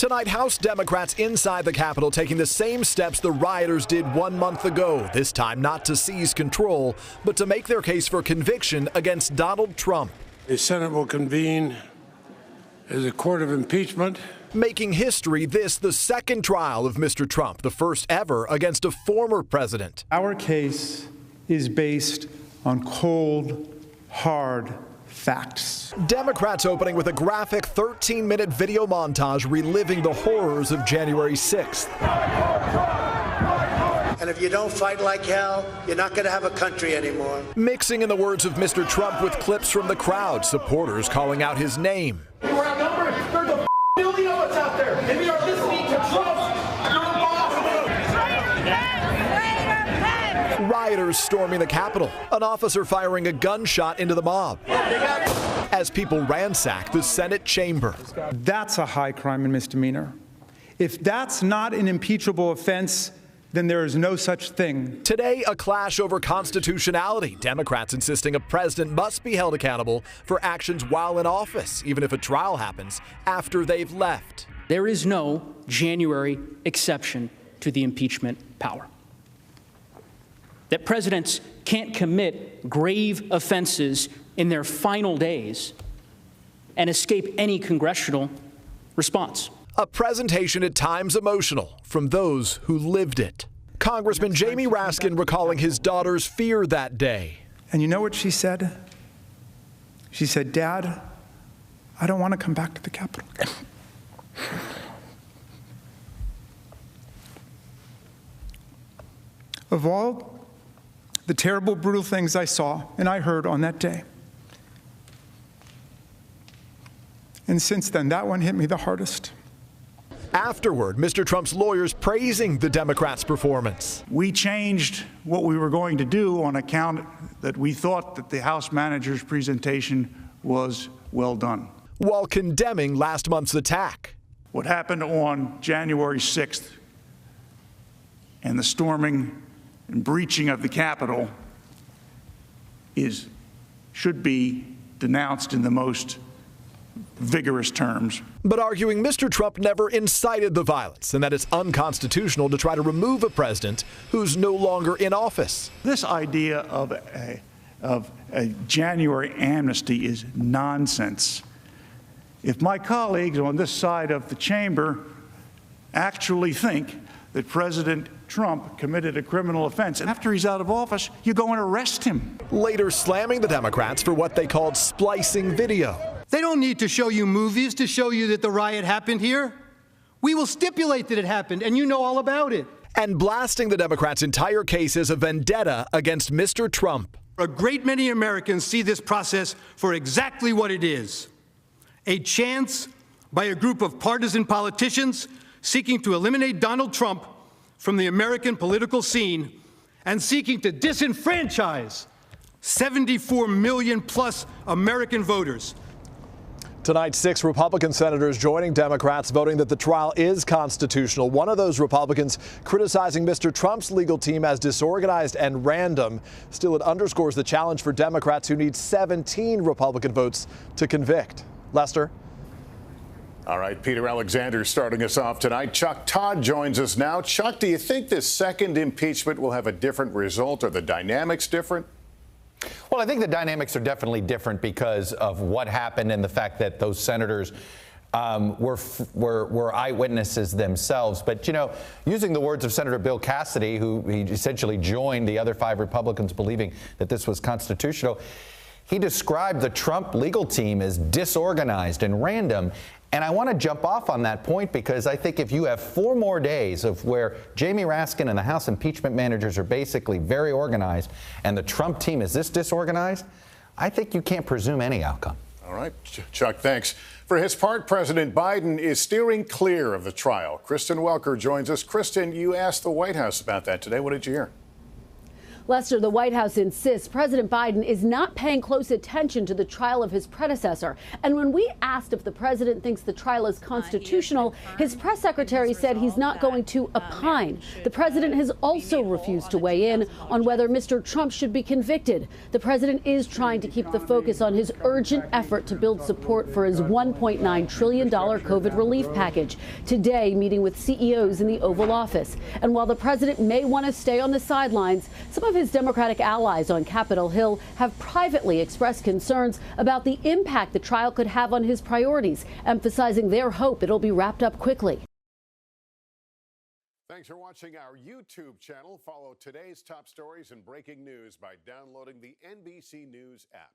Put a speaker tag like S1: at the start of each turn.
S1: Tonight, House Democrats inside the Capitol taking the same steps the rioters did 1 month ago, this time not to seize control, but to make their case for conviction against Donald Trump.
S2: The Senate will convene as a court of impeachment.
S1: Making history, this the second trial of Mr. Trump, the first ever against a former president.
S3: Our case is based on cold, hard facts.
S1: Democrats opening with a graphic 13-minute video montage reliving the horrors of January 6th.
S4: And if you don't fight like hell, you're not going to have a country anymore.
S1: Mixing in the words of Mr. Trump with clips from the crowd, supporters calling out his name.
S5: We're outnumbered. There's a million of us out there, and we are listening to Trump.
S1: Rioters storming the Capitol, an officer firing a gunshot into the mob as people ransack the Senate chamber.
S3: That's a high crime and misdemeanor. If that's not an impeachable offense, then there is no such thing.
S1: Today, a clash over constitutionality. Democrats insisting a president must be held accountable for actions while in office, even if a trial happens after they've left.
S6: There is no January exception to the impeachment power. That presidents can't commit grave offenses in their final days and escape any congressional response.
S1: A presentation at times emotional from those who lived it. Congressman Jamie Raskin recalling his daughter's fear that day.
S3: And you know what she said? She said, "Dad, I don't want to come back to the Capitol." Of all the terrible, brutal things I saw and I heard on that day, and since then, that one hit me the hardest.
S1: Afterward, Mr. Trump's lawyers praising the Democrats' performance.
S7: We changed what we were going to do on account that we thought that the House manager's presentation was well done.
S1: While condemning last month's attack.
S7: What happened on January 6th and the storming and breaching of the Capitol should be denounced in the most vigorous terms.
S1: But arguing Mr. Trump never incited the violence and that it's unconstitutional to try to remove a president who's no longer in office.
S7: This idea of a January amnesty is nonsense. If my colleagues on this side of the chamber actually think that President Trump committed a criminal offense, and after he's out of office, you go and arrest him.
S1: Later slamming the Democrats for what they called splicing video.
S8: They don't need to show you movies to show you that the riot happened here. We will stipulate that it happened, and you know all about it.
S1: And blasting the Democrats' entire case as a vendetta against Mr. Trump.
S8: A great many Americans see this process for exactly what it is: a chance by a group of partisan politicians seeking to eliminate Donald Trump from the American political scene and seeking to disenfranchise 74 million plus American voters.
S1: Tonight, 6 Republican senators joining Democrats voting that the trial is constitutional. One of those Republicans criticizing Mr. Trump's legal team as disorganized and random. Still, it underscores the challenge for Democrats who need 17 Republican votes to convict. Lester?
S9: All right, Peter Alexander starting us off tonight. Chuck Todd joins us now. Chuck, do you think this second impeachment will have a different result? Are the dynamics different?
S10: Well, I think the dynamics are definitely different because of what happened and the fact that those senators were eyewitnesses themselves. But, you know, using the words of Senator Bill Cassidy, who he essentially joined the other 5 Republicans believing that this was constitutional, he described the Trump legal team as disorganized and random. And I want to jump off on that point because I think if you have 4 more days of where Jamie Raskin and the House impeachment managers are basically very organized and the Trump team is this disorganized, I think you can't presume any outcome.
S9: All right, Chuck, thanks. For his part, President Biden is steering clear of the trial. Kristen Welker joins us. Kristen, you asked the White House about that today. What did you hear?
S11: Lester, the White House insists President Biden is not paying close attention to the trial of his predecessor. And when we asked if the president thinks the trial is constitutional, his press secretary said he's not going to opine. The president has also refused to weigh in on whether Mr. Trump should be convicted. The president is trying to keep the focus on his urgent effort to build support for his $1.9 trillion COVID relief package. Today, meeting with CEOs in the Oval Office. And while the president may want to stay on the sidelines, some of his Democratic allies on Capitol Hill have privately expressed concerns about the impact the trial could have on his priorities, emphasizing their hope it'll be wrapped up quickly.
S9: Thanks for watching our YouTube channel. Follow today's top stories and breaking news by downloading the NBC News app.